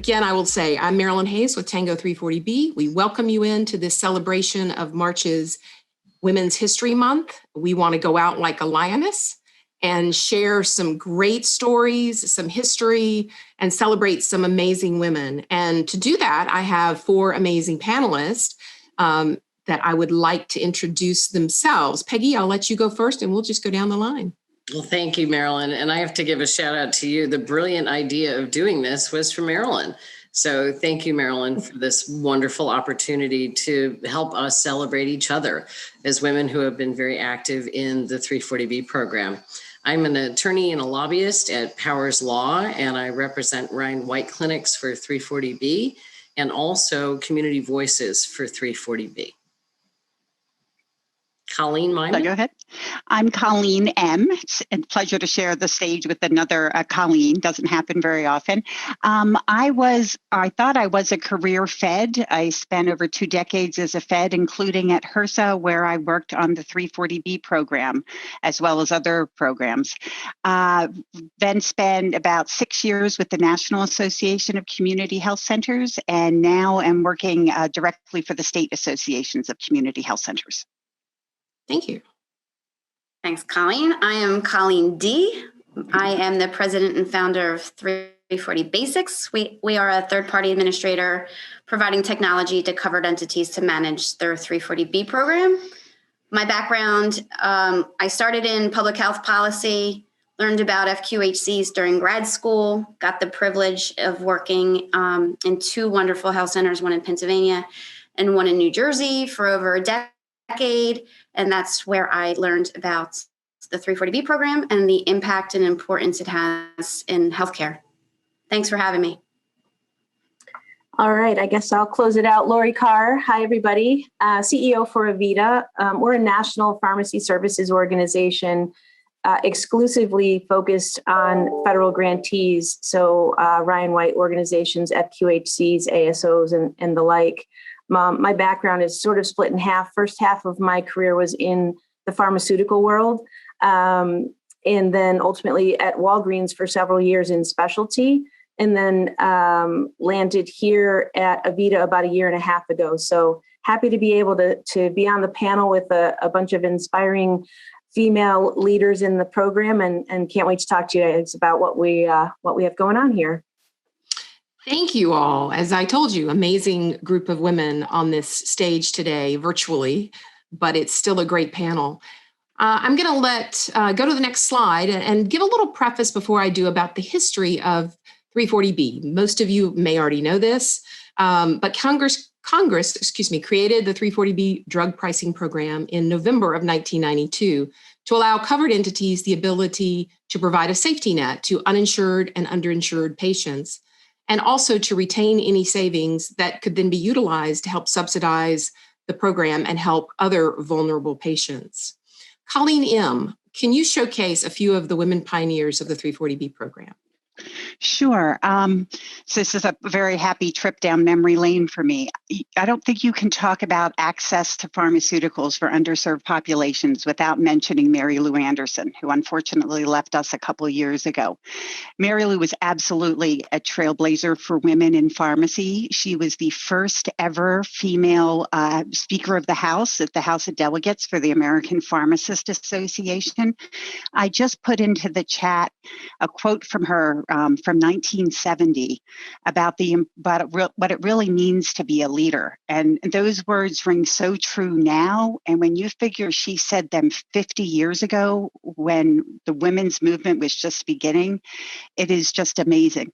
again, I will say, I'm Marilyn Hayes with Tango 340B. We welcome you into this celebration of March's Women's History Month. We want to go out like a lioness and share some great stories, some history, and celebrate some amazing women. And to do that, I have 4 amazing panelists that I would like to introduce themselves. Peggy, I'll let you go first and we'll just go down the line. Well, thank you, Marilyn. And I have to give a shout out to you. The brilliant idea of doing this was from Marilyn. So thank you, Marilyn, for this wonderful opportunity to help us celebrate each other as women who have been very active in the 340B program. I'm an attorney and a lobbyist at Powers Law, and I represent Ryan White Clinics for 340B and also Community Voices for 340B. Colleen Miner. Go ahead. I'm Colleen M. It's a pleasure to share the stage with another Colleen. Doesn't happen very often. I thought I was a career Fed. I spent over 2 decades as a Fed, including at HRSA, where I worked on the 340B program, as well as other programs. Then spent about 6 years with the National Association of Community Health Centers, and now am working directly for the state associations of community health centers. Thank you. Thanks, Colleen. I am Colleen D. I am the president and founder of 340 Basics. We are a third-party administrator providing technology to covered entities to manage their 340B program. My background, I started in public health policy, learned about FQHCs during grad school, got the privilege of working in 2 wonderful health centers, one in Pennsylvania and one in New Jersey for over a decade. And that's where I learned about the 340B program and the impact and importance it has in healthcare. Thanks for having me. All right, I guess I'll close it out. Lori Carr, hi everybody, CEO for Avita. We're a national pharmacy services organization exclusively focused on federal grantees. So Ryan White organizations, FQHCs, ASOs, and the like. My background is sort of split in half. First half of my career was in the pharmaceutical world, and then ultimately at Walgreens for several years in specialty, and then landed here at Avita about 1.5 years ago. So happy to be able to be on the panel with a bunch of inspiring female leaders in the program, and can't wait to talk to you guys about what we have going on here. Thank you all. As I told you, amazing group of women on this stage today, virtually, but it's still a great panel. I'm going to go to the next slide and give a little preface before I do about the history of 340B. Most of you may already know this, but Congress, created the 340B drug pricing program in November of 1992 to allow covered entities the ability to provide a safety net to uninsured and underinsured patients, and also to retain any savings that could then be utilized to help subsidize the program and help other vulnerable patients. Colleen M., can you showcase a few of the women pioneers of the 340B program? Sure. So this is a very happy trip down memory lane for me. I don't think you can talk about access to pharmaceuticals for underserved populations without mentioning Mary Lou Anderson, who unfortunately left us a couple of years ago. Mary Lou was absolutely a trailblazer for women in pharmacy. She was the first ever female Speaker of the House at the House of Delegates for the American Pharmacist Association. I just put into the chat a quote from her from 1970 about what it really means to be a leader. And those words ring so true now. And when you figure she said them 50 years ago, when the women's movement was just beginning, it is just amazing.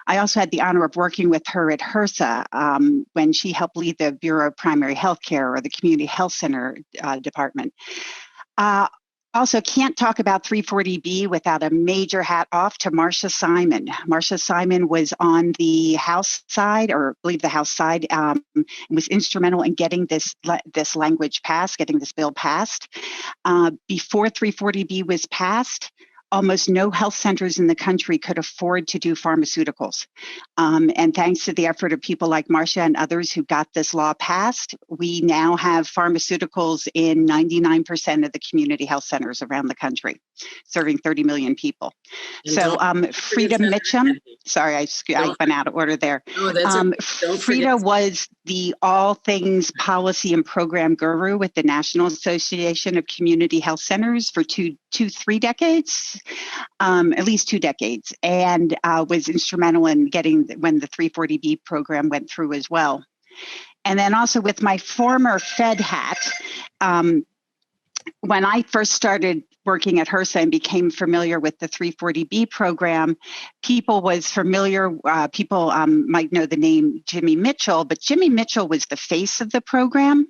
I also had the honor of working with her at HRSA when she helped lead the Bureau of Primary Health Care, or the Community Health Center department. Also, can't talk about 340B without a major hat off to Marcia Simon. Marcia Simon was on the House side, or I believe the House side, was instrumental in getting this language passed, getting this bill passed. Before 340B was passed, almost no health centers in the country could afford to do pharmaceuticals. And thanks to the effort of people like Marcia and others who got this law passed, we now have pharmaceuticals in 99% of the community health centers around the country, serving 30 million people. And So Frida Senator Mitchum, Kennedy. sorry, I went out of order there. Oh, that's don't Frida forget. was the all things policy and program guru with the National Association of Community Health Centers for 3 decades, at least 2 decades, and was instrumental in getting when the 340B program went through as well. And then also with my former Fed hat, when I first started working at HRSA and became familiar with the 340B program, people might know the name Jimmy Mitchell, but Jimmy Mitchell was the face of the program.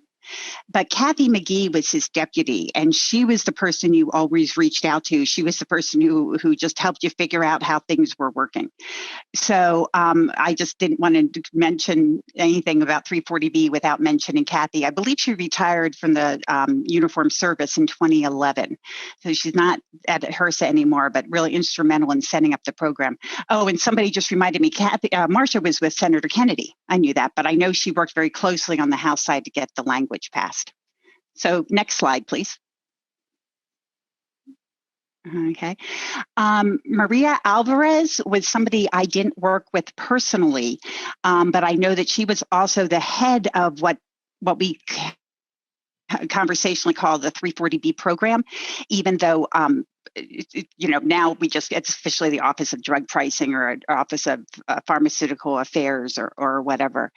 But Kathy McGee was his deputy, and she was the person you always reached out to. She was the person who just helped you figure out how things were working. So I just didn't want to mention anything about 340B without mentioning Kathy. I believe she retired from the uniformed service in 2011. So she's not at HRSA anymore, but really instrumental in setting up the program. Oh, and somebody just reminded me, Marcia was with Senator Kennedy. I knew that, but I know she worked very closely on the House side to get the language passed. So next slide, please. Okay. Maria Alvarez was somebody I didn't work with personally, but I know that she was also the head of what we conversationally call the 340B program, even though now it's officially the Office of Drug Pricing or Office of Pharmaceutical Affairs or whatever.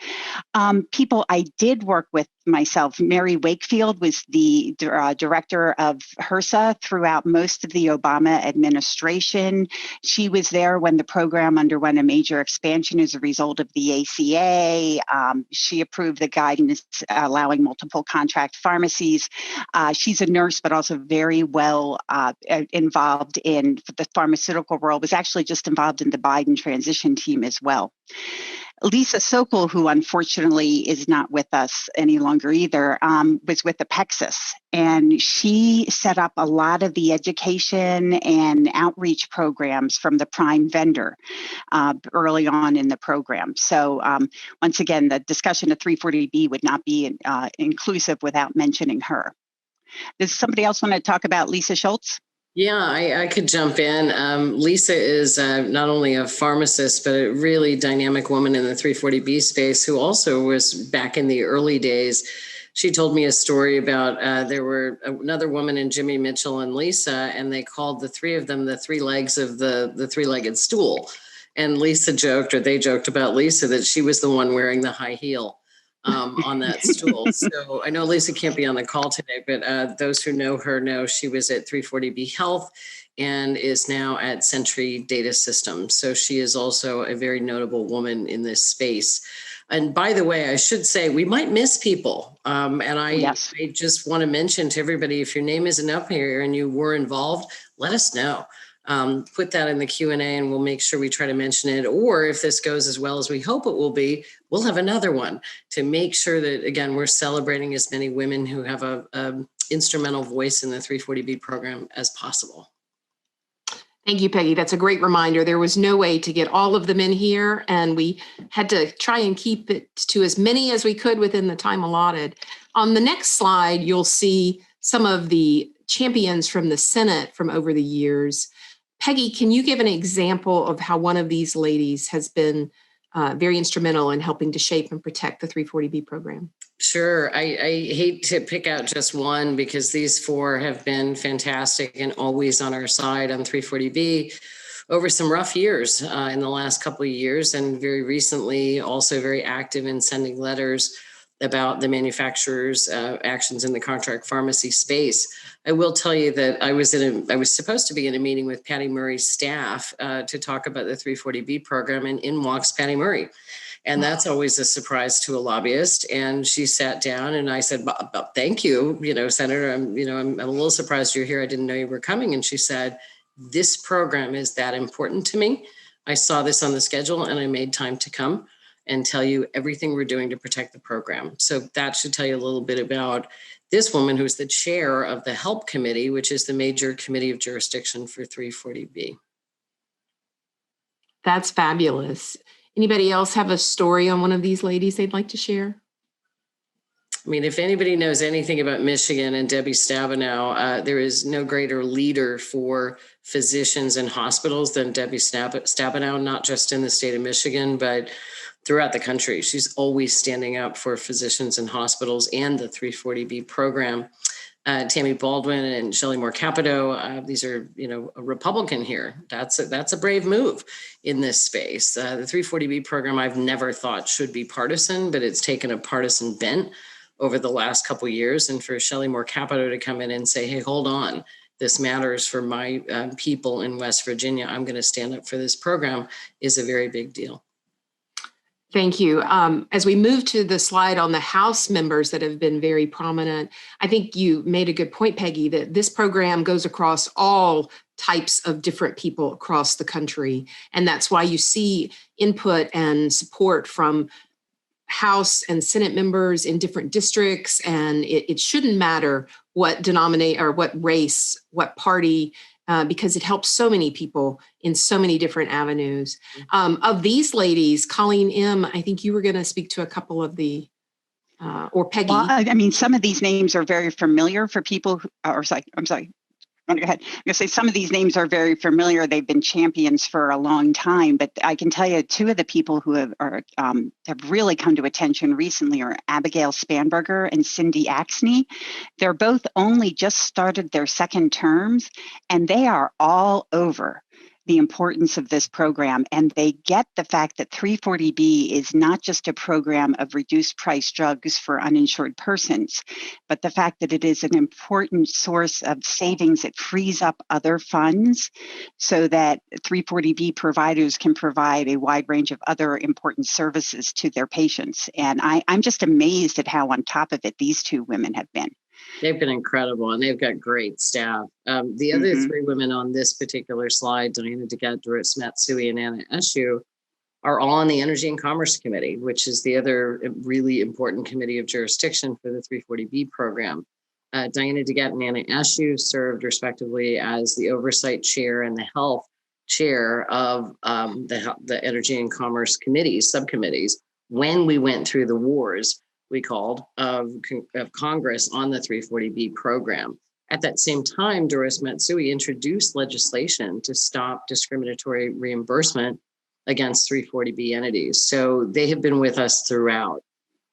People I did work with myself, Mary Wakefield was the director of HRSA throughout most of the Obama administration. She was there when the program underwent a major expansion as a result of the ACA. She approved the guidance allowing multiple contract pharmacies. She's a nurse, but also very well involved in the pharmaceutical world, was actually just involved in the Biden transition team as well. Lisa Sokol, who unfortunately is not with us any longer either, was with Apexus, and she set up a lot of the education and outreach programs from the prime vendor early on in the program. So once again, the discussion of 340B would not be inclusive without mentioning her. Does somebody else want to talk about Lisa Schultz? Yeah, I could jump in. Lisa is not only a pharmacist, but a really dynamic woman in the 340B space who also was back in the early days. She told me a story about there were another woman and Jimmy Mitchell and Lisa, and they called the three of them the three legs of the three-legged stool. And Lisa joked, or they joked about Lisa, that she was the one wearing the high heel on that stool. So I know Lisa can't be on the call today, but those who know her know she was at 340B Health and is now at Century Data Systems. So she is also a very notable woman in this space. And by the way, I should say we might miss people. I just want to mention to everybody, if your name isn't up here and you were involved, let us know. Put that in the Q&A and we'll make sure we try to mention it. Or if this goes as well as we hope it will be, we'll have another one to make sure that, again, we're celebrating as many women who have a instrumental voice in the 340B program as possible. Thank you, Peggy. That's a great reminder. There was no way to get all of them in here, and we had to try and keep it to as many as we could within the time allotted. On the next slide, you'll see some of the champions from the Senate from over the years. Peggy, can you give an example of how one of these ladies has been very instrumental in helping to shape and protect the 340B program? Sure. I hate to pick out just one because these four have been fantastic and always on our side on 340B over some rough years in the last couple of years, and very recently also very active in sending letters about the manufacturers' actions in the contract pharmacy space. I will tell you that I was supposed to be in a meeting with Patty Murray's staff to talk about the 340B program, and in walks Patty Murray. And that's always a surprise to a lobbyist. And she sat down and I said, thank you, Senator, I'm a little surprised you're here. I didn't know you were coming. And she said, this program is that important to me. I saw this on the schedule and I made time to come. and tell you everything we're doing to protect the program. So that should tell you a little bit about this woman, who's the chair of the HELP Committee, which is the major committee of jurisdiction for 340B. That's fabulous. Anybody else have a story on one of these ladies they'd like to share? I mean, if anybody knows anything about Michigan and Debbie Stabenow, there is no greater leader for physicians and hospitals than Debbie Stabenow, not just in the state of Michigan, but throughout the country. She's always standing up for physicians and hospitals and the 340B program. Tammy Baldwin and Shelley Moore Capito, these are, a Republican here. That's a brave move in this space. The 340B program I've never thought should be partisan, but it's taken a partisan bent over the last couple of years. And for Shelley Moore Capito to come in and say, hey, hold on, this matters for my people in West Virginia, I'm going to stand up for this program, is a very big deal. Thank you. As we move to the slide on the House members that have been very prominent, I think you made a good point, Peggy, that this program goes across all types of different people across the country. And that's why you see input and support from House and Senate members in different districts. And it shouldn't matter what denominate or what race, what party, because it helps so many people in so many different avenues. Of these ladies, Colleen M., I think you were going to speak to a couple of the, or Peggy. Well, I mean, some of these names are very familiar for people who, I'm sorry. Go ahead. I'm going to say some of these names are very familiar. They've been champions for a long time, but I can tell you two of the people who have really come to attention recently are Abigail Spanberger and Cindy Axney. They're both only just started their second terms, and they are all over the importance of this program, and they get the fact that 340B is not just a program of reduced price drugs for uninsured persons, but the fact that it is an important source of savings. It frees up other funds so that 340B providers can provide a wide range of other important services to their patients. And I'm just amazed at how on top of it these two women have been. They've been incredible, and they've got great staff. The other three women on this particular slide, Diana DeGette, Doris Matsui, and Anna Eshoo, are all on the Energy and Commerce Committee, which is the other really important committee of jurisdiction for the 340B program. Diana DeGette and Anna Eshoo served respectively as the Oversight Chair and the Health Chair of the Energy and Commerce Committees, subcommittees, when we went through the wars we called of Congress on the 340B program. At that same time, Doris Matsui introduced legislation to stop discriminatory reimbursement against 340B entities. So they have been with us throughout.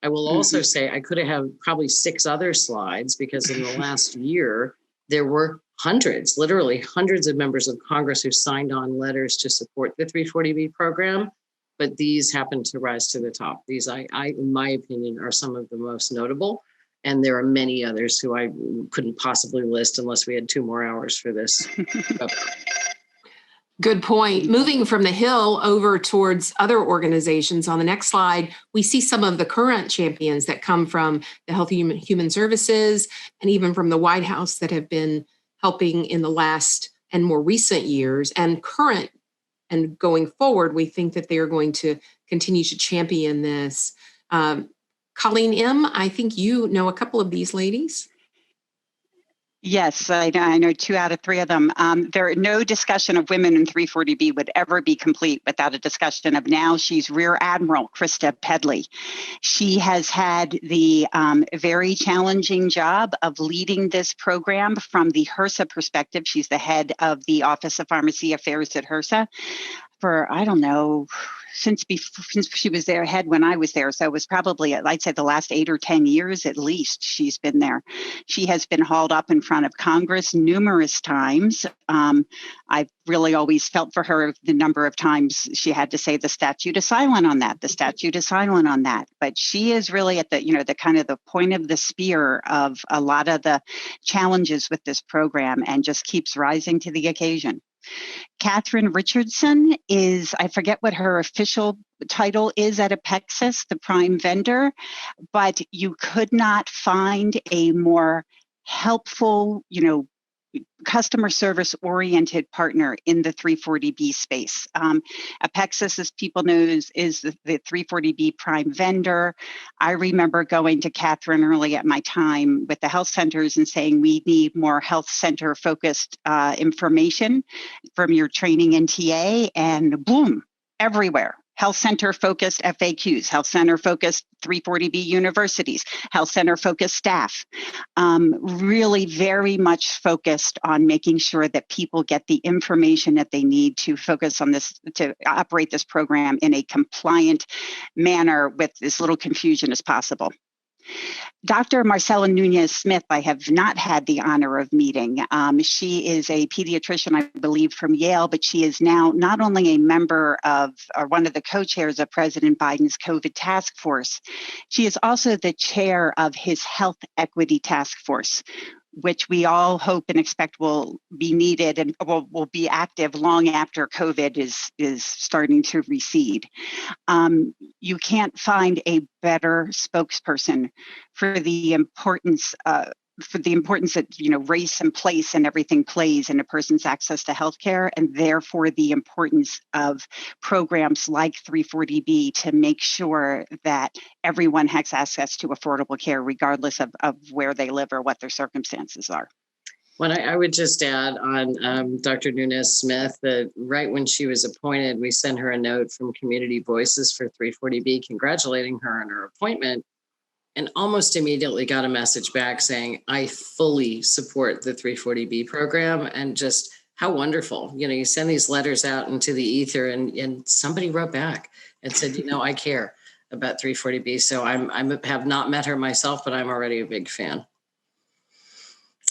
I will also say I could have probably 6 other slides because in the last year, there were hundreds, literally hundreds of members of Congress who signed on letters to support the 340B program. But these happen to rise to the top. These, in my opinion, are some of the most notable. And there are many others who I couldn't possibly list unless we had 2 more hours for this. Good point. Moving from the Hill over towards other organizations, on the next slide, we see some of the current champions that come from the Health and Human Services and even from the White House that have been helping in the last and more recent years, and current and going forward, we think that they are going to continue to champion this. Colleen M., I think you know a couple of these ladies. Yes, I know 2 out of 3 of them. No discussion of women in 340B would ever be complete without a discussion of now she's Rear Admiral Krista Pedley. She has had the very challenging job of leading this program from the HRSA perspective. She's the head of the Office of Pharmacy Affairs at HRSA for, I don't know, since she was there, head when I was there. So it was probably, I'd say the last 8 or 10 years at least she's been there. She has been hauled up in front of Congress numerous times. I've really always felt for her the number of times she had to say the statute is silent on that, the statute is silent on that. But she is really at the, the kind of the point of the spear of a lot of the challenges with this program and just keeps rising to the occasion. Catherine Richardson is, I forget what her official title is at Apexis, the prime vendor, but you could not find a more helpful, customer service oriented partner in the 340B space. Apexis, as people know, is the 340B prime vendor. I remember going to Catherine early at my time with the health centers and saying, we need more health center focused information from your training in TA, and boom, everywhere. Health center focused FAQs, health center focused 340B universities, health center focused staff, really very much focused on making sure that people get the information that they need to focus on this, to operate this program in a compliant manner with as little confusion as possible. Dr. Marcela Nunez-Smith, I have not had the honor of meeting. She is a pediatrician, I believe, from Yale, but she is now not only a member of, or one of the co-chairs of President Biden's COVID task force, she is also the chair of his Health Equity Task Force, which we all hope and expect will be needed and will be active long after COVID is starting to recede. You can't find a better spokesperson for the importance that, you know, race and place and everything plays in a person's access to healthcare, and therefore the importance of programs like 340B to make sure that everyone has access to affordable care, regardless of where they live or what their circumstances are. Well, I would just add on Dr. Nunez-Smith that right when she was appointed, we sent her a note from Community Voices for 340B congratulating her on her appointment, and almost immediately got a message back saying, I fully support the 340B program, and just how wonderful. You know, you send these letters out into the ether, and somebody wrote back and said, you know, I care about 340B. So I have not met her myself, but I'm already a big fan.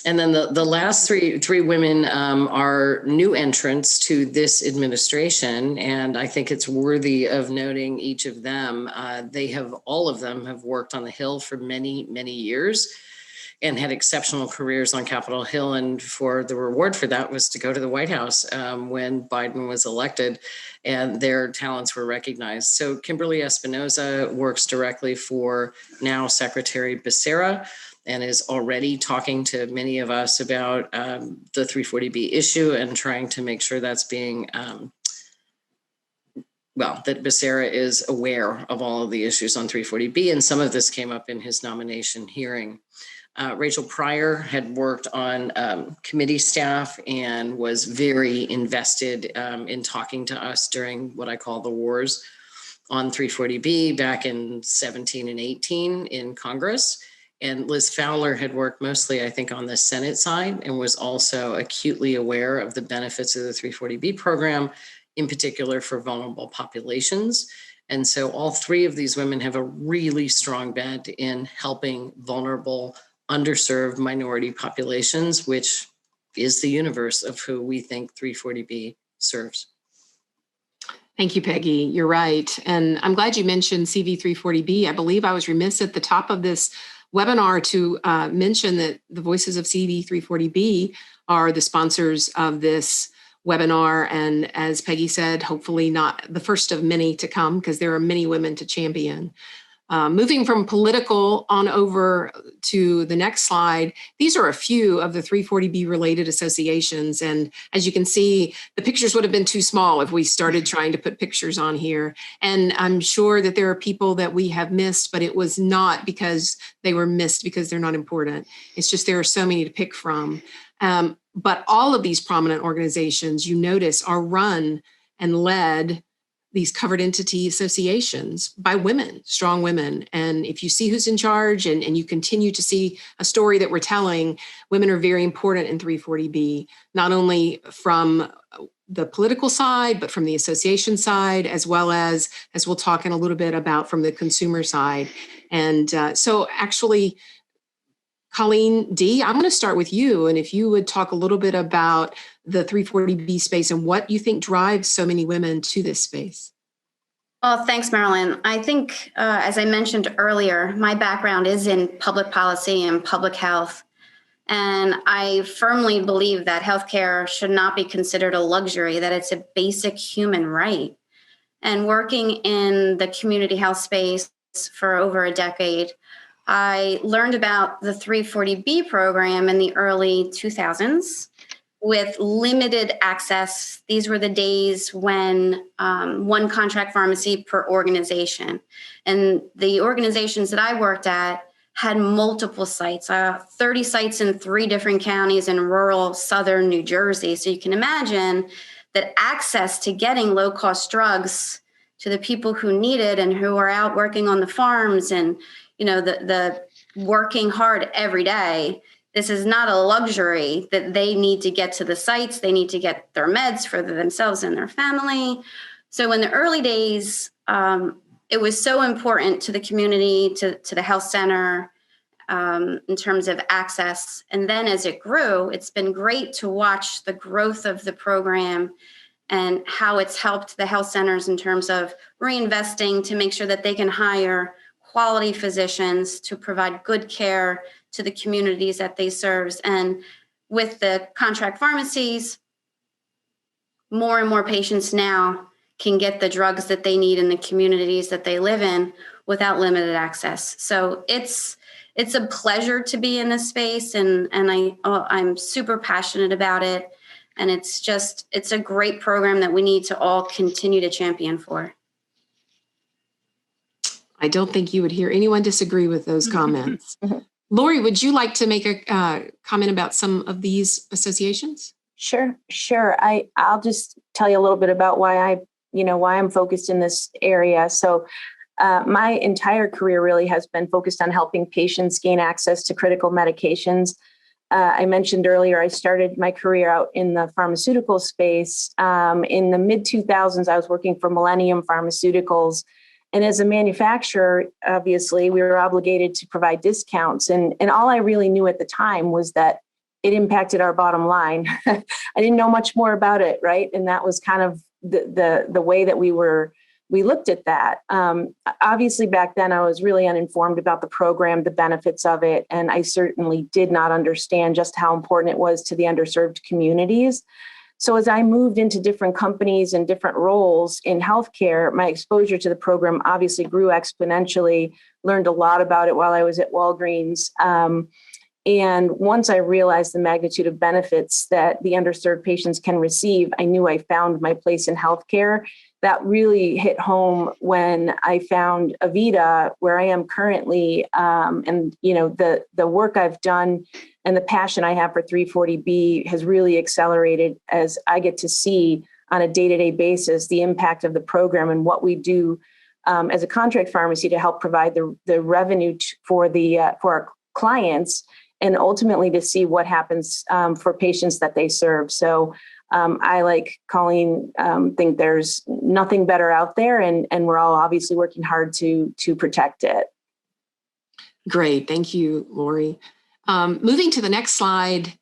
And then the last three women are new entrants to this administration, and I think it's worthy of noting each of them. All of them have worked on the Hill for many, many years and had exceptional careers on Capitol Hill. And for the reward for that was to go to the White House when Biden was elected, and their talents were recognized. So Kimberly Espinoza works directly for now Secretary Becerra, and is already talking to many of us about the 340B issue and trying to make sure that's being, that Becerra is aware of all of the issues on 340B, and some of this came up in his nomination hearing. Rachel Pryor had worked on committee staff and was very invested in talking to us during what I call the wars on 340B back in 17 and 18 in Congress. And Liz Fowler had worked mostly, I think, on the Senate side and was also acutely aware of the benefits of the 340B program, in particular for vulnerable populations. And so all three of these women have a really strong bent in helping vulnerable, underserved minority populations, which is the universe of who we think 340B serves. Thank you, Peggy. You're right. And I'm glad you mentioned CV340B. I believe I was remiss at the top of this webinar to mention that the Voices of CV340B are the sponsors of this webinar. And as Peggy said, hopefully not the first of many to come, because there are many women to champion. Moving from political on over to the next slide, these are a few of the 340B related associations. And as you can see, the pictures would have been too small if we started trying to put pictures on here. And I'm sure that there are people that we have missed, but it was not because they were missed because they're not important. It's just there are so many to pick from. But all of these prominent organizations, you notice, are run and led, these covered entity associations, by women, strong women. And if you see who's in charge and you continue to see a story that we're telling, women are very important in 340B, not only from the political side, but from the association side, as well as we'll talk in a little bit about from the consumer side. And so actually, Colleen D., I'm going to start with you. And if you would talk a little bit about the 340B space and what you think drives so many women to this space. Well, thanks, Marilyn. I think, as I mentioned earlier, my background is in public policy and public health. And I firmly believe that healthcare should not be considered a luxury, that it's a basic human right. And working in the community health space for over a decade, I learned about the 340B program in the early 2000s with limited access. These were the days when one contract pharmacy per organization. And the organizations that I worked at had multiple sites, 30 sites in 3 different counties in rural southern New Jersey. So you can imagine that access to getting low-cost drugs to the people who need it and who are out working on the farms and, you know, the working hard every day. This is not a luxury that they need to get to the sites. They need to get their meds for themselves and their family. So in the early days, it was so important to the community, to the health center, in terms of access. And then as it grew, it's been great to watch the growth of the program and how it's helped the health centers in terms of reinvesting to make sure that they can hire quality physicians to provide good care to the communities that they serve. And with the contract pharmacies, more and more patients now can get the drugs that they need in the communities that they live in without limited access. So it's a pleasure to be in this space, and I'm super passionate about it. And it's a great program that we need to all continue to champion for. I don't think you would hear anyone disagree with those comments. Lori, would you like to make a comment about some of these associations? Sure. I'll just tell you a little bit about why I'm focused in this area. So my entire career really has been focused on helping patients gain access to critical medications. I mentioned earlier, I started my career out in the pharmaceutical space. In the mid-2000s, I was working for Millennium Pharmaceuticals. And as a manufacturer, obviously, we were obligated to provide discounts. And all I really knew at the time was that it impacted our bottom line. I didn't know much more about it, right? And that was kind of the way that we looked at that. Obviously, back then, I was really uninformed about the program, the benefits of it, and I certainly did not understand just how important it was to the underserved communities. So as I moved into different companies and different roles in healthcare, my exposure to the program obviously grew exponentially, learned a lot about it while I was at Walgreens. And once I realized the magnitude of benefits that the underserved patients can receive, I knew I found my place in healthcare. That really hit home when I found Avita, where I am currently. And the work I've done and the passion I have for 340B has really accelerated as I get to see on a day-to-day basis the impact of the program and what we do as a contract pharmacy to help provide the revenue for our clients, and ultimately to see what happens for patients that they serve. So I, like Colleen, think there's nothing better out there, and we're all obviously working hard to protect it. Great. Thank you, Lori. Moving to the next slide,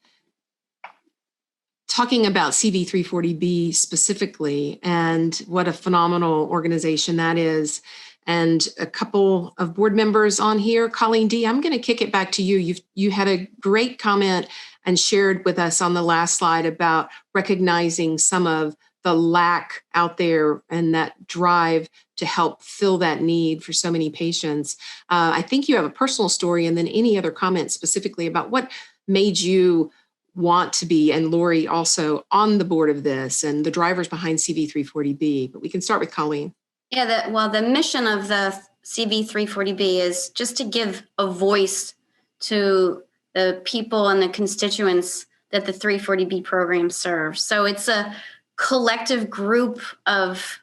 talking about CV340B specifically and what a phenomenal organization that is. And a couple of board members on here. Colleen D., I'm going to kick it back to you. You had a great comment and shared with us on the last slide about recognizing some of the lack out there and that drive to help fill that need for so many patients. I think you have a personal story, and then any other comments specifically about what made you want to be, and Lori also, on the board of this and the drivers behind CV340B. But we can start with Colleen. Yeah, the mission of the CV340B is just to give a voice to the people and the constituents that the 340B program serves. So it's a collective group of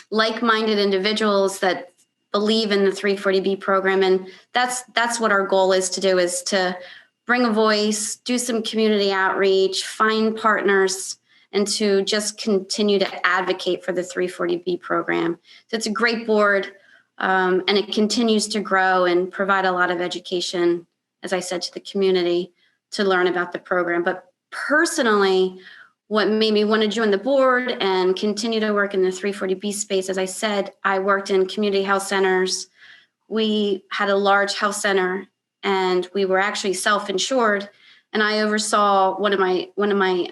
like-minded individuals that believe in the 340B program. And that's what our goal is to do, is to bring a voice, do some community outreach, find partners, and to just continue to advocate for the 340B program. So it's a great board, and it continues to grow and provide a lot of education, as I said, to the community to learn about the program. But personally, what made me want to join the board and continue to work in the 340B space, as I said, I worked in community health centers. We had a large health center, and we were actually self-insured, and I oversaw one of my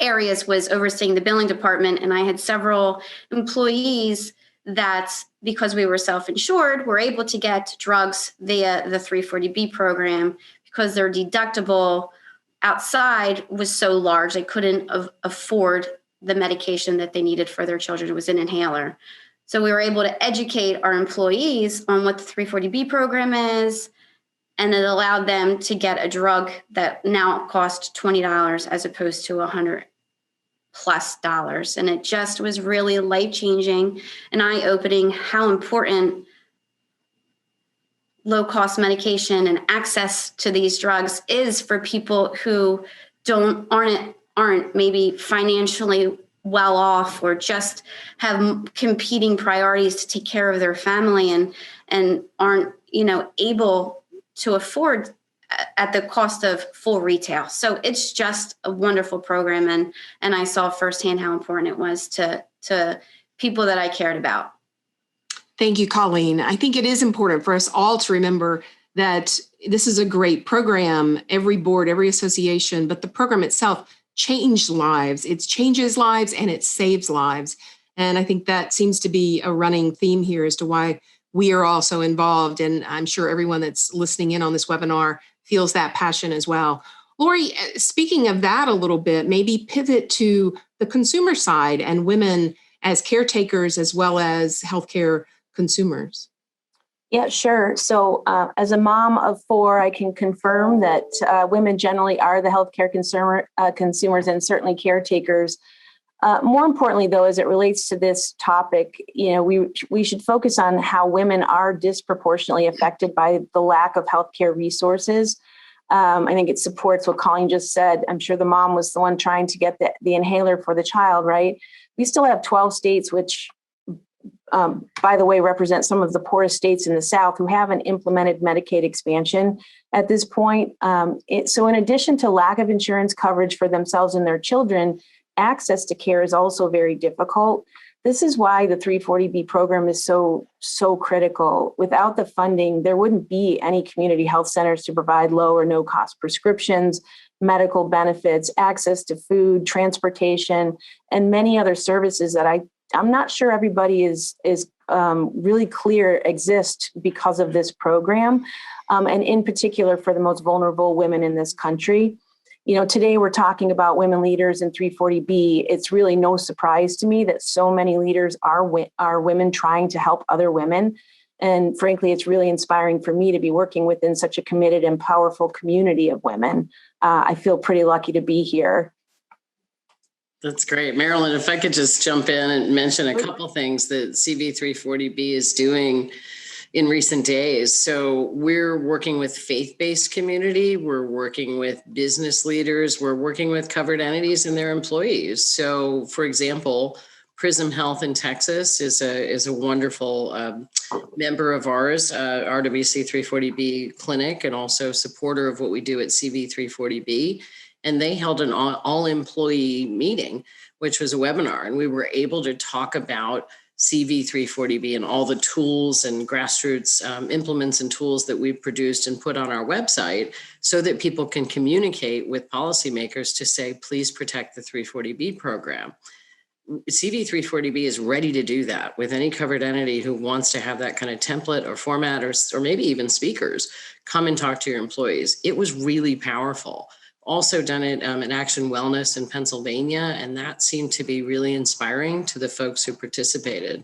areas was overseeing the billing department, and I had several employees that because we were self-insured, we're able to get drugs via the 340B program because their deductible outside was so large, they couldn't afford the medication that they needed for their children. It was an inhaler. So we were able to educate our employees on what the 340B program is, and it allowed them to get a drug that now costs $20 as opposed to $100+ And it just was really life-changing and eye-opening how important low-cost medication and access to these drugs is for people who aren't maybe financially well off, or just have competing priorities to take care of their family and aren't, able to afford at the cost of full retail. So it's just a wonderful program. And I saw firsthand how important it was to people that I cared about. Thank you, Colleen. I think it is important for us all to remember that this is a great program, every board, every association, but the program itself changed lives. It changes lives and it saves lives. And I think that seems to be a running theme here as to why we are also involved. And I'm sure everyone that's listening in on this webinar feels that passion as well. Lori, speaking of that a little bit, maybe pivot to the consumer side and women as caretakers as well as healthcare consumers. Yeah, sure. So as a mom of 4, I can confirm that women generally are the healthcare consumers and certainly caretakers. More importantly, though, as it relates to this topic, we should focus on how women are disproportionately affected by the lack of healthcare resources. I think it supports what Colleen just said. I'm sure the mom was the one trying to get the inhaler for the child, right? We still have 12 states, which by the way, represent some of the poorest states in the South who haven't implemented Medicaid expansion at this point. So in addition to lack of insurance coverage for themselves and their children, access to care is also very difficult. This is why the 340B program is so critical. Without the funding, there wouldn't be any community health centers to provide low or no cost prescriptions, medical benefits, access to food, transportation, and many other services that I'm not sure everybody is really clear exist because of this program, and in particular for the most vulnerable women in this country. Today we're talking about women leaders in 340B. It's really no surprise to me that so many leaders are women trying to help other women. And frankly, it's really inspiring for me to be working within such a committed and powerful community of women. I feel pretty lucky to be here. That's great. Marilyn, if I could just jump in and mention a couple things that CV340B is doing in recent days. So we're working with faith-based community. We're working with business leaders. We're working with covered entities and their employees. So for example, Prism Health in Texas is a wonderful member of ours, RWC 340B clinic, and also supporter of what we do at CV340B. And they held an all-employee meeting, which was a webinar. And we were able to talk about CV340B and all the tools and grassroots implements and tools that we've produced and put on our website so that people can communicate with policymakers to say, please protect the 340B program. CV340B is ready to do that with any covered entity who wants to have that kind of template or format or maybe even speakers come and talk to your employees. It was really powerful. Also done it at Action Wellness in Pennsylvania, and that seemed to be really inspiring to the folks who participated.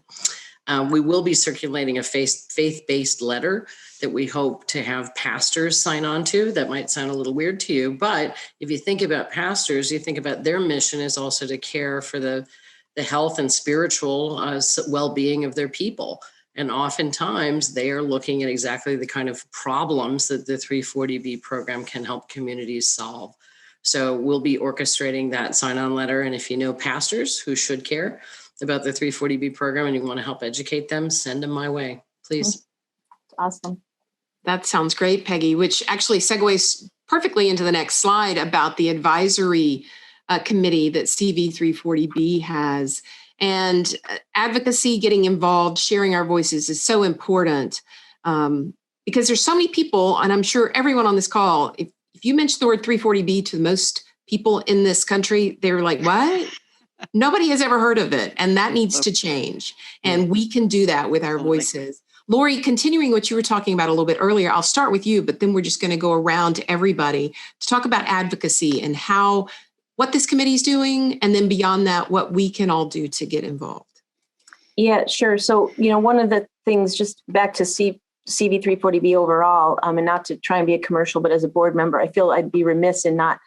We will be circulating a faith-based letter that we hope to have pastors sign on to. That might sound a little weird to you, but if you think about pastors, you think about their mission is also to care for the health and spiritual well-being of their people. And oftentimes they are looking at exactly the kind of problems that the 340B program can help communities solve. So we'll be orchestrating that sign-on letter. And if you know pastors who should care about the 340B program and you want to help educate them, send them my way, please. Awesome. That sounds great, Peggy, which actually segues perfectly into the next slide about the advisory committee that CV340B has. And advocacy, getting involved, sharing our voices is so important because there's so many people, and I'm sure everyone on this call, if you mention the word 340B to most people in this country, they're like, what? Nobody has ever heard of it, and that needs to change. And we can do that with our Absolutely. voices. Lori, continuing what you were talking about a little bit earlier, I'll start with you, but then we're just going to go around to everybody to talk about advocacy and what this committee is doing, and then beyond that, what we can all do to get involved. Yeah, sure. So, one of the things, just back to CV340B overall, and not to try and be a commercial, but as a board member, I feel I'd be remiss in not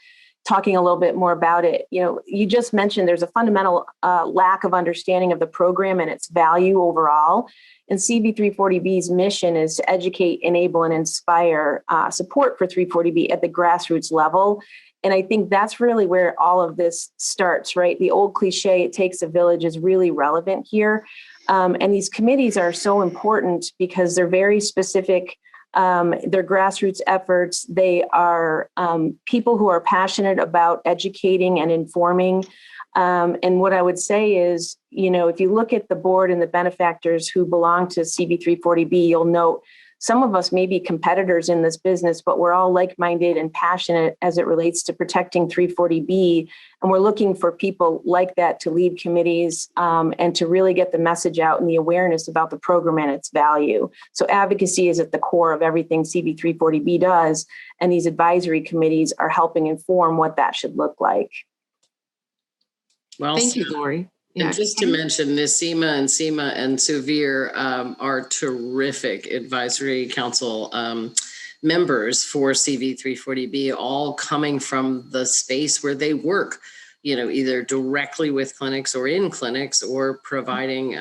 talking a little bit more about it. You just mentioned there's a fundamental lack of understanding of the program and its value overall. And CV340B's mission is to educate, enable, and inspire support for 340B at the grassroots level. And I think that's really where all of this starts, right? The old cliche, it takes a village, is really relevant here. And these committees are so important because they're very specific. They're grassroots efforts. They are people who are passionate about educating and informing. And what I would say is, if you look at the board and the benefactors who belong to CV340B, you'll note some of us may be competitors in this business, but we're all like-minded and passionate as it relates to protecting 340B. And we're looking for people like that to lead committees and to really get the message out and the awareness about the program and its value. So advocacy is at the core of everything CV340B does. And these advisory committees are helping inform what that should look like. Well, Thank you, Lori. Yeah. And just to mention, Nisima and Seema and Suvir are terrific advisory council members for CV340B, all coming from the space where they work, either directly with clinics or in clinics or providing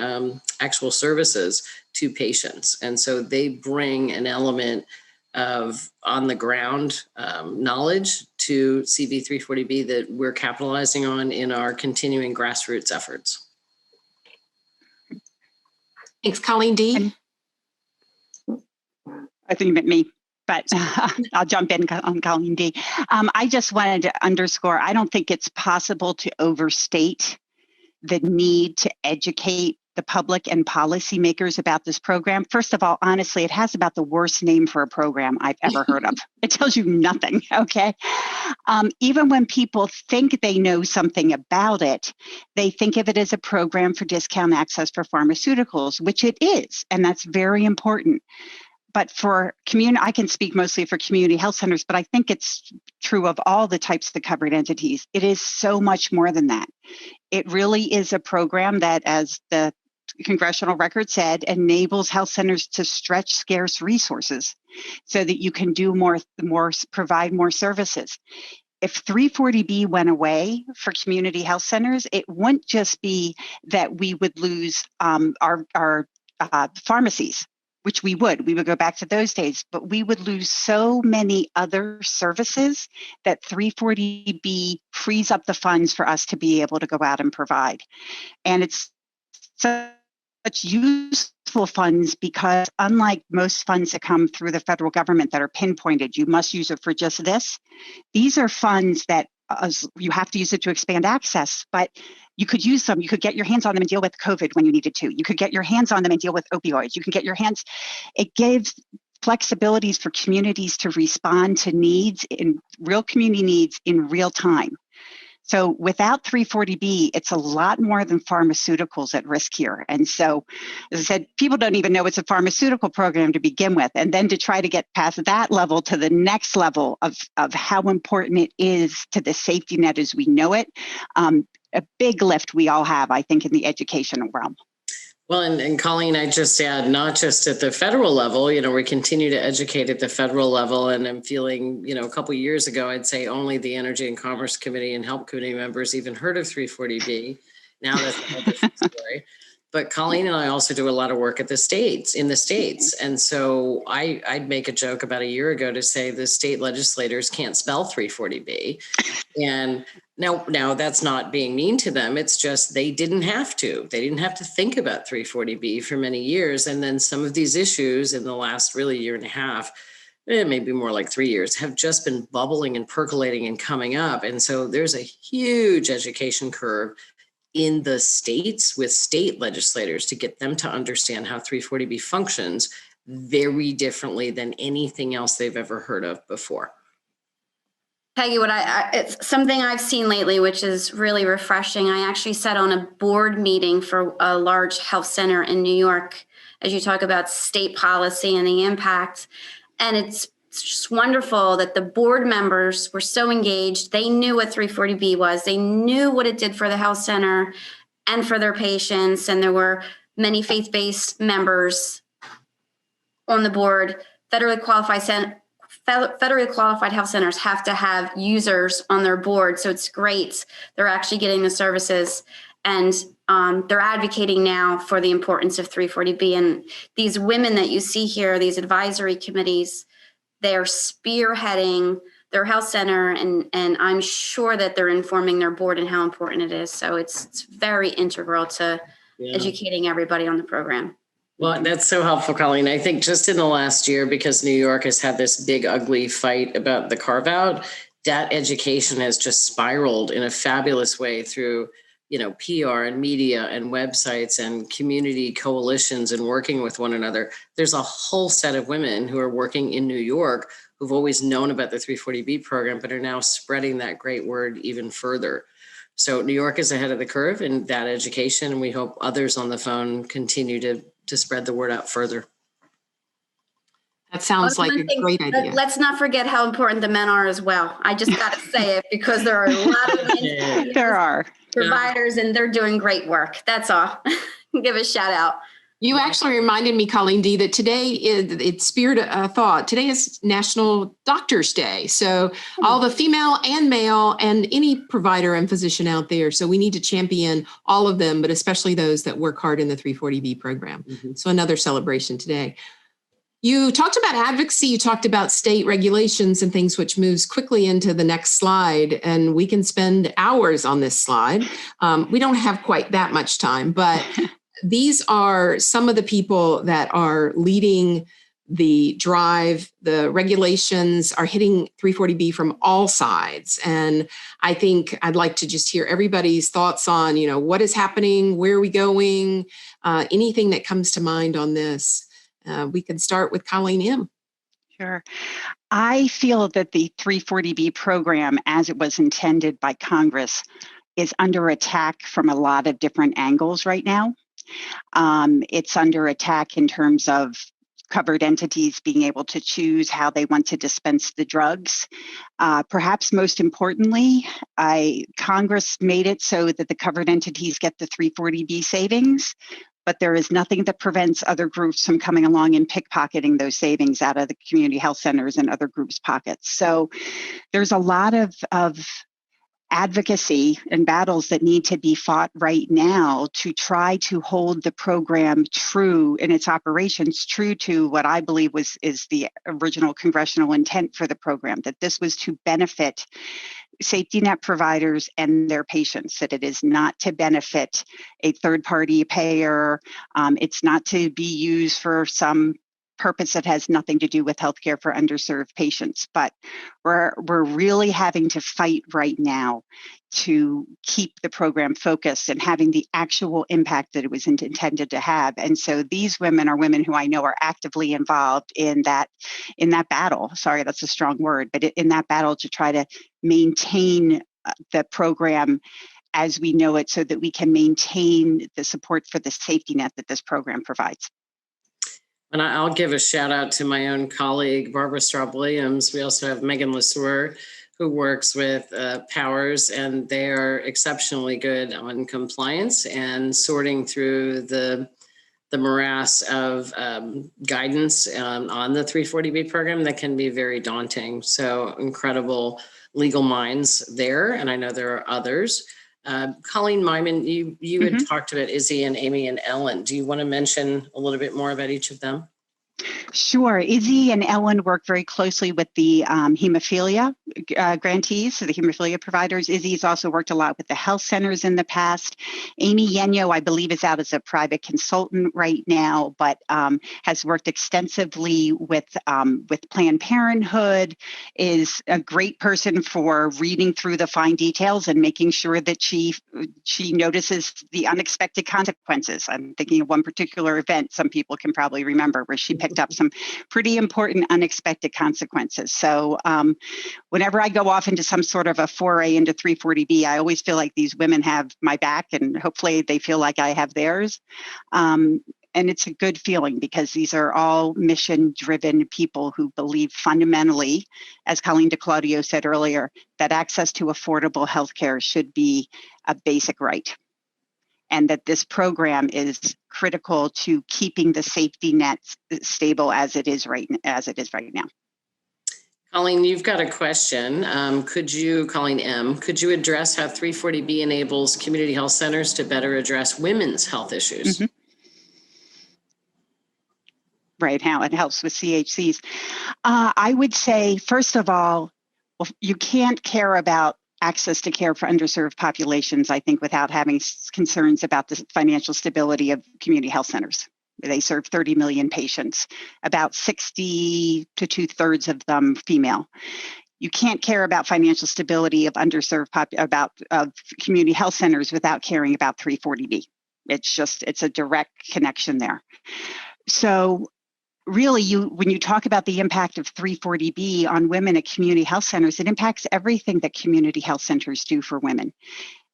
actual services to patients. And so they bring an element of on the ground knowledge to CV340B that we're capitalizing on in our continuing grassroots efforts. Thanks, Colleen D. I think you meant me, but I'll jump in on Colleen D. I just wanted to underscore, I don't think it's possible to overstate the need to educate the public and policymakers about this program. First of all, honestly, it has about the worst name for a program I've ever heard of. It tells you nothing, okay? Even when people think they know something about it, they think of it as a program for discount access for pharmaceuticals, which it is, and that's very important. But for community, I can speak mostly for community health centers, but I think it's true of all the types of covered entities. It is so much more than that. It really is a program that, as the congressional record said, enables health centers to stretch scarce resources so that you can do more, provide more services. If 340B went away for community health centers, it wouldn't just be that we would lose our pharmacies, which we would go back to those days, but we would lose so many other services that 340B frees up the funds for us to be able to go out and provide. And it's such useful funds because, unlike most funds that come through the federal government that are pinpointed, you must use it for just this. These are funds that you have to use it to expand access, but you could use them. You could get your hands on them and deal with COVID when you needed to. You could get your hands on them and deal with opioids. You can get your hands. It gives flexibilities for communities to respond to needs, in real community needs, in real time. So without 340B, it's a lot more than pharmaceuticals at risk here. And so, as I said, people don't even know it's a pharmaceutical program to begin with. And then to try to get past that level to the next level of how important it is to the safety net as we know it, a big lift we all have, I think, in the educational realm. Well, and Colleen, I just add, not just at the federal level, we continue to educate at the federal level. And I'm feeling, a couple of years ago, I'd say only the Energy and Commerce Committee and Help Committee members even heard of 340B. Now that's a whole different story. But Colleen and I also do a lot of work in the States. And so I'd make a joke about a year ago to say the state legislators can't spell 340B. And now that's not being mean to them. It's just they didn't have to. They didn't have to think about 340B for many years. And then some of these issues in the last really year and a half, maybe more like 3 years, have just been bubbling and percolating and coming up. And so there's a huge education curve in the states with state legislators to get them to understand how 340B functions very differently than anything else they've ever heard of before. Peggy, it's something I've seen lately, which is really refreshing. I actually sat on a board meeting for a large health center in New York, as you talk about state policy and the impact. And it's just wonderful that the board members were so engaged. They knew what 340B was. They knew what it did for the health center and for their patients. And there were many faith-based members on the board. Federally qualified health centers have to have users on their board. So it's great. They're actually getting the services, and they're advocating now for the importance of 340B. And these women that you see here, these advisory committees, they're spearheading their health center, and I'm sure that they're informing their board and how important it is. So it's very integral to educating everybody on the program. Well, that's so helpful, Colleen. I think just in the last year, because New York has had this big, ugly fight about the carve out, that education has just spiraled in a fabulous way through, PR and media and websites and community coalitions and working with one another. There's a whole set of women who are working in New York who've always known about the 340B program, but are now spreading that great word even further. So New York is ahead of the curve in that education, and we hope others on the phone continue to spread the word out further. That sounds like a great idea. Let's not forget how important the men are as well. I just got to say it, because there are a lot of men there are providers, and they're doing great work. That's all. Give a shout out. You actually reminded me, Colleen D., that today it's spirit thought. Today is National Doctors Day. So all the female and male and any provider and physician out there. So we need to champion all of them, but especially those that work hard in the 340B program. Mm-hmm. So another celebration today. You talked about advocacy. You talked about state regulations and things, which moves quickly into the next slide. And we can spend hours on this slide. We don't have quite that much time, but these are some of the people that are leading the drive. The regulations are hitting 340B from all sides. And I think I'd like to just hear everybody's thoughts on, what is happening, where are we going, anything that comes to mind on this. We can start with Colleen M. Sure. I feel that the 340B program, as it was intended by Congress, is under attack from a lot of different angles right now. It's under attack in terms of covered entities being able to choose how they want to dispense the drugs. Perhaps most importantly, Congress made it so that the covered entities get the 340B savings, but there is nothing that prevents other groups from coming along and pickpocketing those savings out of the community health centers and other groups' pockets. So there's a lot of advocacy and battles that need to be fought right now to try to hold the program true in its operations, true to what I believe is the original congressional intent for the program, that this was to benefit safety net providers and their patients, that it is not to benefit a third-party payer. It's not to be used for some purpose that has nothing to do with healthcare for underserved patients. But we're really having to fight right now to keep the program focused and having the actual impact that it was intended to have. And so these women are women who I know are actively involved in that battle. Sorry, that's a strong word, but in that battle to try to maintain the program as we know it, so that we can maintain the support for the safety net that this program provides. And I'll give a shout out to my own colleague, Barbara Straub-Williams. We also have Megan Lesueur, who works with Powers, and they are exceptionally good on compliance and sorting through the morass of guidance on the 340B program that can be very daunting. So incredible legal minds there, and I know there are others. Colleen Myman, you had talked about Izzy and Amy and Ellen. Do you want to mention a little bit more about each of them? Sure. Izzy and Ellen work very closely with the hemophilia grantees, so the hemophilia providers. Izzy's also worked a lot with the health centers in the past. Amy Yenyo, I believe, is out as a private consultant right now, but has worked extensively with Planned Parenthood, is a great person for reading through the fine details and making sure that she notices the unexpected consequences. I'm thinking of one particular event some people can probably remember, where she picked up some pretty important unexpected consequences. So whenever whenever I go off into some sort of a foray into 340B, I always feel like these women have my back, and hopefully they feel like I have theirs. And it's a good feeling because these are all mission-driven people who believe fundamentally, as Colleen DeClaudio said earlier, that access to affordable healthcare should be a basic right, and that this program is critical to keeping the safety net stable as it is right now. Colleen, you've got a question. Colleen M., could you address how 340B enables community health centers to better address women's health issues? Mm-hmm. Right, how it helps with CHCs. I would say, first of all, you can't care about access to care for underserved populations, I think, without having concerns about the financial stability of community health centers. They serve 30 million patients, about 60 to 2/3 of them female. You can't care about financial stability of underserved of community health centers without caring about 340B. It's a direct connection there. So really, when you talk about the impact of 340B on women at community health centers, it impacts everything that community health centers do for women.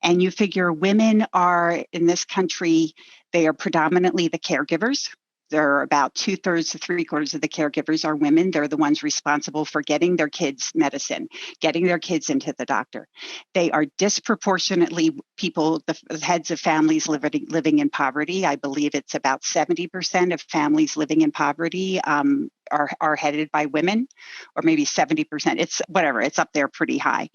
And you figure women are, in this country, they are predominantly the caregivers. There are about 2/3 to 3/4 of the caregivers are women. They're the ones responsible for getting their kids medicine, getting their kids into the doctor. They are disproportionately the heads of families living in poverty. I believe it's about 70% of families living in poverty are headed by women, or maybe 70%. It's whatever, it's up there pretty high.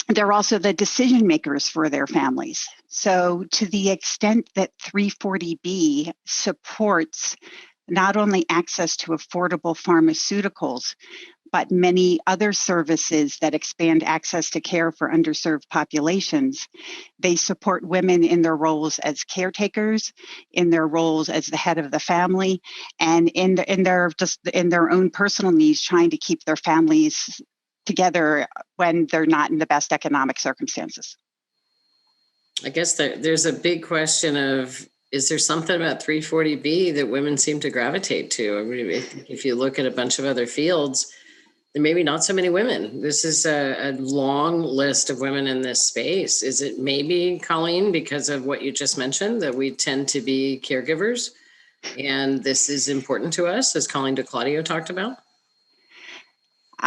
They're also the decision makers for their families. So to the extent that 340B supports not only access to affordable pharmaceuticals, but many other services that expand access to care for underserved populations, they support women in their roles as caretakers, in their roles as the head of the family, and in their own personal needs, trying to keep their families together when they're not in the best economic circumstances. I guess there's a big question of, is there something about 340B that women seem to gravitate to? I mean, if you look at a bunch of other fields, there may be not so many women. This is a long list of women in this space. Is it maybe, Colleen, because of what you just mentioned, that we tend to be caregivers and this is important to us, as Colleen DeClaudio talked about?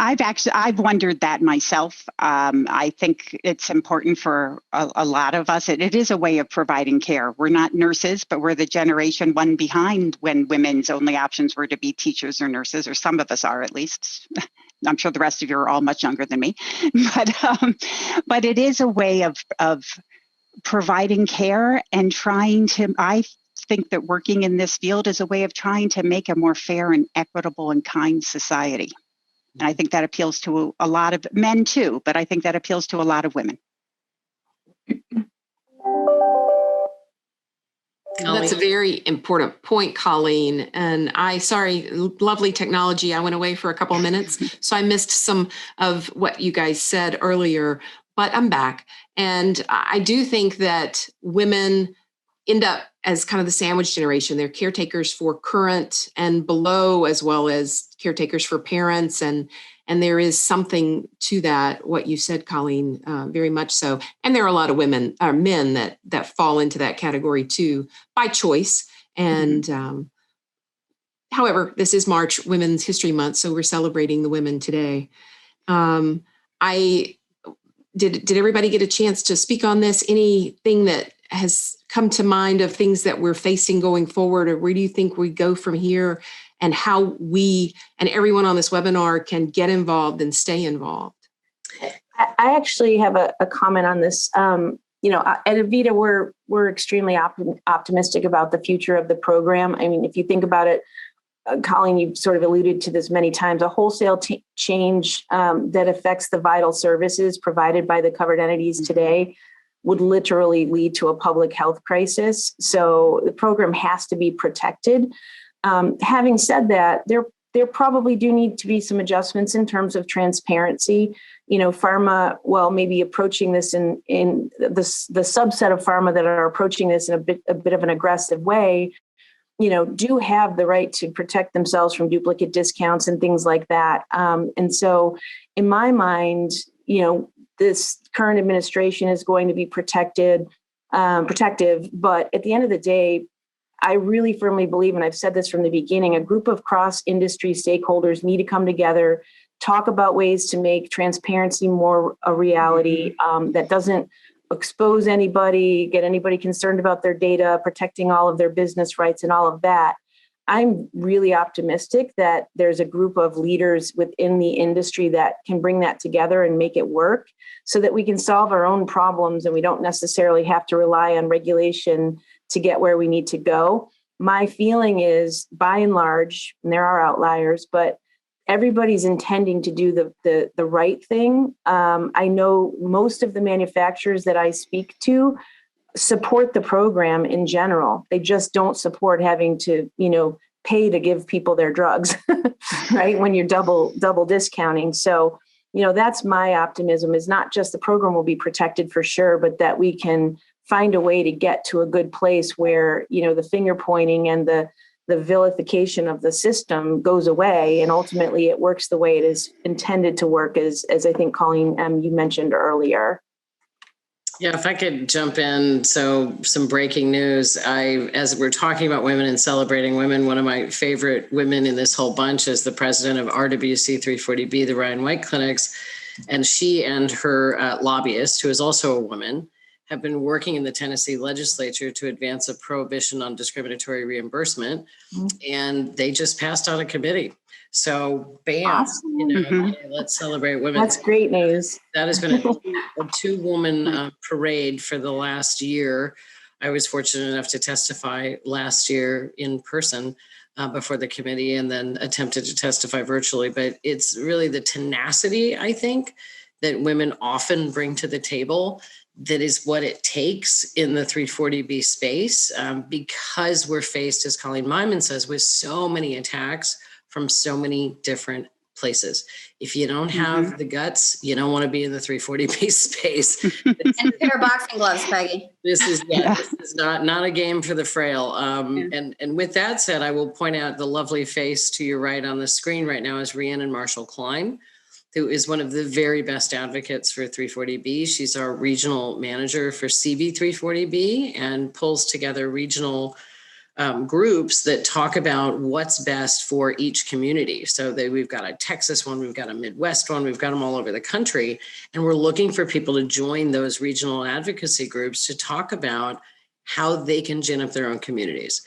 I've wondered that myself. I think it's important for a lot of us. It is a way of providing care. We're not nurses, but we're the generation one behind when women's only options were to be teachers or nurses, or some of us are at least. I'm sure the rest of you are all much younger than me, but it is a way of providing care and trying to. I think that working in this field is a way of trying to make a more fair and equitable and kind society. And I think that appeals to a lot of men too, but I think that appeals to a lot of women. That's a very important point, Colleen. And lovely technology. I went away for a couple of minutes, so I missed some of what you guys said earlier, but I'm back. And I do think that women end up as kind of the sandwich generation. They're caretakers for current and below, as well as caretakers for parents. And there is something to that, what you said, Colleen, very much so. And there are a lot of men that fall into that category too, by choice. And however, this is March, Women's History Month, so we're celebrating the women today. Did everybody get a chance to speak on this? Anything that has come to mind of things that we're facing going forward, or where do you think we go from here, and how we and everyone on this webinar can get involved and stay involved? I actually have a comment on this. At Avita, we're extremely optimistic about the future of the program. I mean, if you think about it, Colleen, you've sort of alluded to this many times, a wholesale change that affects the vital services provided by the covered entities today would literally lead to a public health crisis. So the program has to be protected. Having said that, there probably do need to be some adjustments in terms of transparency. Pharma, maybe approaching this in the subset of pharma that are approaching this in a bit of an aggressive way, do have the right to protect themselves from duplicate discounts and things like that. And so in my mind, this current administration is going to be protective, but at the end of the day, I really firmly believe, and I've said this from the beginning, a group of cross-industry stakeholders need to come together, talk about ways to make transparency more a reality, that doesn't expose anybody, get anybody concerned about their data, protecting all of their business rights and all of that. I'm really optimistic that there's a group of leaders within the industry that can bring that together and make it work so that we can solve our own problems and we don't necessarily have to rely on regulation to get where we need to go. My feeling is, by and large, and there are outliers, but everybody's intending to do the right thing. I know most of the manufacturers that I speak to support the program in general. They just don't support having to, pay to give people their drugs, right? When you're double discounting. So, that's my optimism, is not just the program will be protected for sure, but that we can find a way to get to a good place where, the finger pointing and the vilification of the system goes away, and ultimately it works the way it is intended to work, as I think, Colleen, you mentioned earlier. Yeah, if I could jump in. So some breaking news. As we're talking about women and celebrating women, one of my favorite women in this whole bunch is the president of RWC 340B, the Ryan White Clinics. And she and her lobbyist, who is also a woman, have been working in the Tennessee legislature to advance a prohibition on discriminatory reimbursement. And they just passed out a committee. So bam, Awesome. let's celebrate women. That's great news. That has been a two-woman parade for the last year. I was fortunate enough to testify last year in person before the committee, and then attempted to testify virtually. But it's really the tenacity, I think, that women often bring to the table that is what it takes in the 340B space, because we're faced, as Colleen Myman says, with so many attacks from so many different places. If you don't have the guts, you don't want to be in the 340B space. And a pair of boxing gloves, Peggy. This is not a game for the frail. And with that said, I will point out the lovely face to your right on the screen right now is Rhiannon Marshall-Klein, who is one of the very best advocates for 340B. She's our regional manager for CV 340B and pulls together regional groups that talk about what's best for each community. So we've got a Texas one, we've got a Midwest one, we've got them all over the country. And we're looking for people to join those regional advocacy groups to talk about how they can gin up their own communities.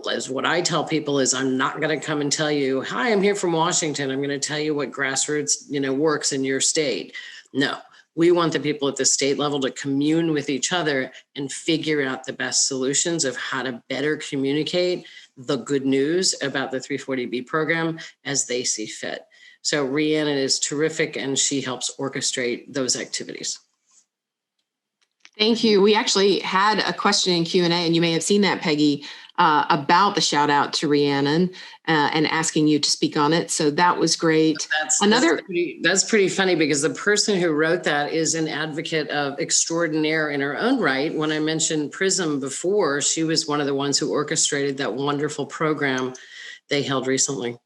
As what I tell people is, I'm not going to come and tell you, hi, I'm here from Washington, I'm going to tell you what grassroots, works in your state. No. We want the people at the state level to commune with each other and figure out the best solutions of how to better communicate the good news about the 340B program as they see fit. So Rhiannon is terrific, and she helps orchestrate those activities. Thank you. We actually had a question in Q&A, and you may have seen that, Peggy, about the shout out to Rhiannon and asking you to speak on it. So that was great. That's pretty funny, because the person who wrote that is an advocate of extraordinaire in her own right. When I mentioned PRISM before, she was one of the ones who orchestrated that wonderful program they held recently.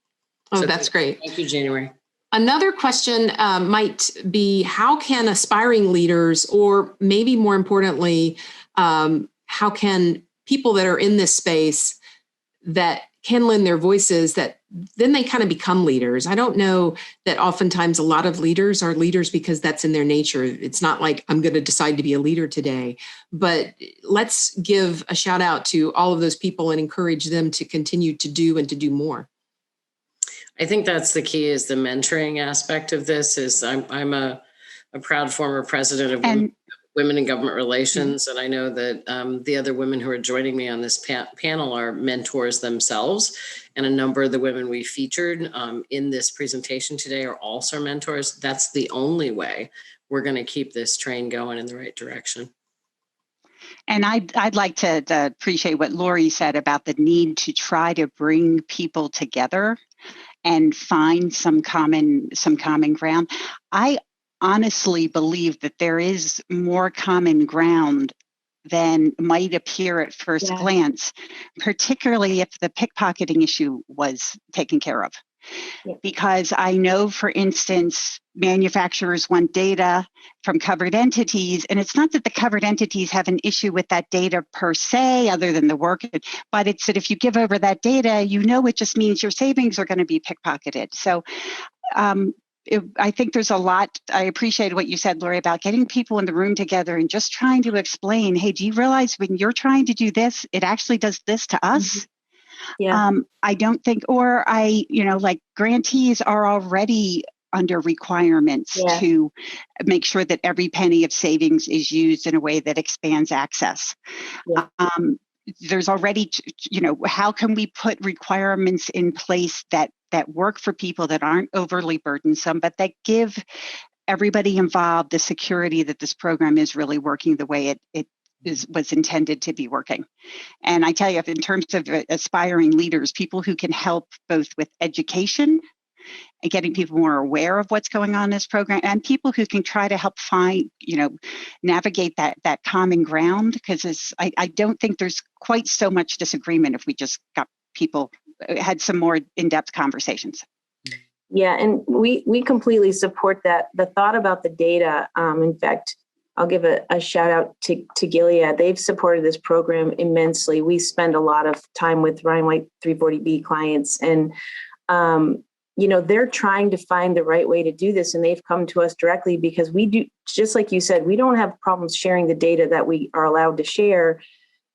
Oh, so that's great. Thank you, January. Another question might be, how can aspiring leaders, or maybe more importantly, how can people that are in this space that can lend their voices, that then they kind of become leaders? I don't know that oftentimes a lot of leaders are leaders because that's in their nature. It's not like I'm going to decide to be a leader today, but let's give a shout out to all of those people and encourage them to continue to do and to do more. I think that's the key, is the mentoring aspect of this. Is I'm a proud former president of Women in Government Relations, and I know that the other women who are joining me on this panel are mentors themselves, and a number of the women we featured in this presentation today are also mentors. That's the only way we're going to keep this train going in the right direction. And I'd like to appreciate what Lori said about the need to try to bring people together and find some common ground. I honestly believe that there is more common ground than might appear at first Yeah. glance, particularly if the pickpocketing issue was taken care of. Yeah. Because I know, for instance, manufacturers want data from covered entities, and it's not that the covered entities have an issue with that data per se, other than the work, but it's that if you give over that data, it just means your savings are going to be pickpocketed. So I think there's a lot. I appreciate what you said, Lori, about getting people in the room together and just trying to explain, hey, do you realize when you're trying to do this, it actually does this to us? Yeah. I don't think, like grantees are already under requirements Yeah. to make sure that every penny of savings is used in a way that expands access. Yeah. There's already, how can we put requirements in place that work for people that aren't overly burdensome, but that give everybody involved the security that this program is really working the way it was intended to be working. And I tell you, in terms of aspiring leaders, people who can help both with education and getting people more aware of what's going on in this program, and people who can try to help find, navigate that common ground, because I don't think there's quite so much disagreement if we just got people, had some more in-depth conversations. Yeah, and we completely support that. The thought about the data, in fact, I'll give a shout out to Gilead. They've supported this program immensely. We spend a lot of time with Ryan White 340B clients, and they're trying to find the right way to do this, and they've come to us directly because we do, just like you said, we don't have problems sharing the data that we are allowed to share.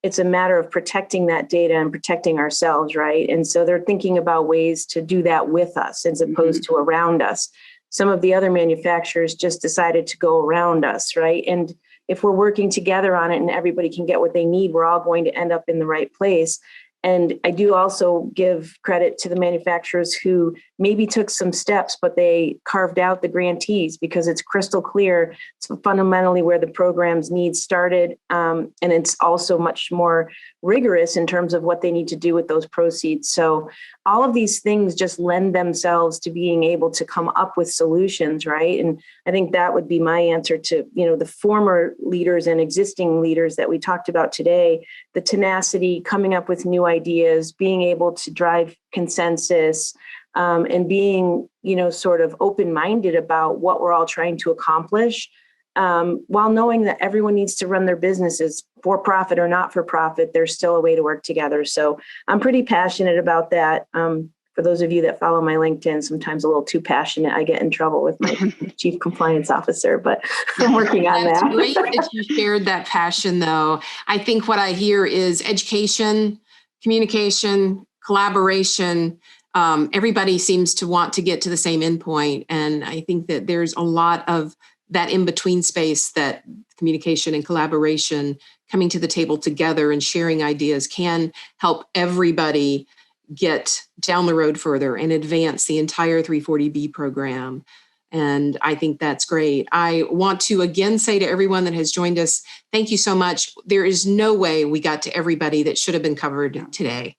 It's a matter of protecting that data and protecting ourselves, right? And so they're thinking about ways to do that with us as opposed to around us. Some of the other manufacturers just decided to go around us, right? And if we're working together on it and everybody can get what they need, we're all going to end up in the right place. And I do also give credit to the manufacturers who maybe took some steps, but they carved out the grantees because it's crystal clear. It's fundamentally where the program's needs started. And it's also much more rigorous in terms of what they need to do with those proceeds. So all of these things just lend themselves to being able to come up with solutions, right? And I think that would be my answer to, the former leaders and existing leaders that we talked about today, the tenacity, coming up with new ideas, being able to drive consensus, and being, sort of open-minded about what we're all trying to accomplish, while knowing that everyone needs to run their businesses for profit or not for profit. There's still a way to work together. So I'm pretty passionate about that. For those of you that follow my LinkedIn, sometimes a little too passionate, I get in trouble with my chief compliance officer, but I'm working on that. That's great that you shared that passion, though. I think what I hear is education, communication, collaboration. Everybody seems to want to get to the same endpoint. And I think that there's a lot of that in-between space that communication and collaboration, coming to the table together and sharing ideas, can help everybody get down the road further and advance the entire 340B program. And I think that's great. I want to again say to everyone that has joined us, thank you so much. There is no way we got to everybody that should have been covered today.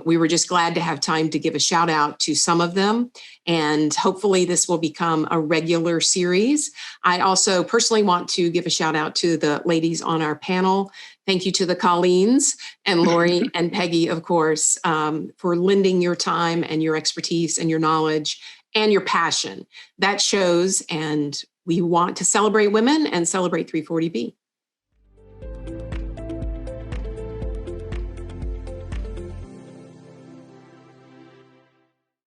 We were just glad to have time to give a shout out to some of them, and hopefully this will become a regular series. I also personally want to give a shout out to the ladies on our panel. Thank you to the Colleens and Lori and Peggy, of course, for lending your time and your expertise and your knowledge and your passion. That shows, and we want to celebrate women and celebrate 340B.